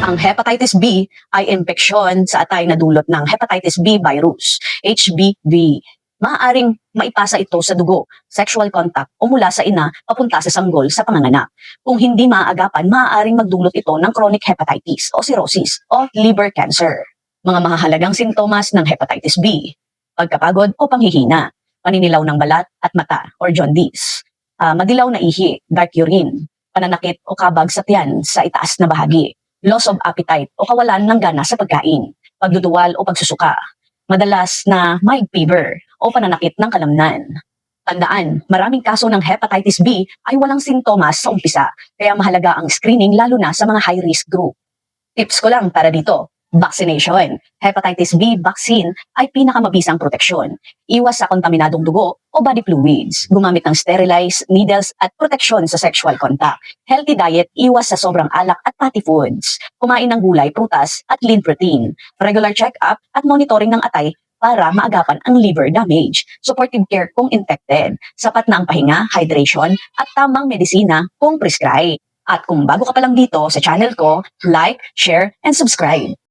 Ang hepatitis B ay impeksyon sa atay na dulot ng hepatitis B virus, HBV. Maaaring maipasa ito sa dugo, sexual contact o mula sa ina papunta sa sanggol sa panganganak. Kung hindi maaagapan, maaaring magdulot ito ng chronic hepatitis o cirrhosis o liver cancer. Mga mahahalagang sintomas ng hepatitis B: pagkapagod o panghihina, paninilaw ng balat at mata or jaundice, madilaw na ihi, dark urine, pananakit o kabag sa tiyan sa itaas na bahagi, loss of appetite o kawalan ng gana sa pagkain, pagduduwal o pagsusuka, madalas na mild fever o pananakit ng kalamnan. Tandaan, maraming kaso ng hepatitis B ay walang sintomas sa umpisa, kaya mahalaga ang screening lalo na sa mga high-risk group. Tips ko lang para dito: vaccination. Hepatitis B vaccine ay pinakamabisang proteksyon. Iwas sa kontaminadong dugo o body fluids. Gumamit ng sterilized needles at proteksyon sa sexual contact. Healthy diet, iwas sa sobrang alak at fatty foods. Kumain ng gulay, prutas at lean protein. Regular check-up at monitoring ng atay para maagapan ang liver damage. Supportive care kung infected. Sapat na ang pahinga, hydration at tamang medisina kung prescribed. At kung bago ka pa lang dito sa channel ko, like, share, and subscribe.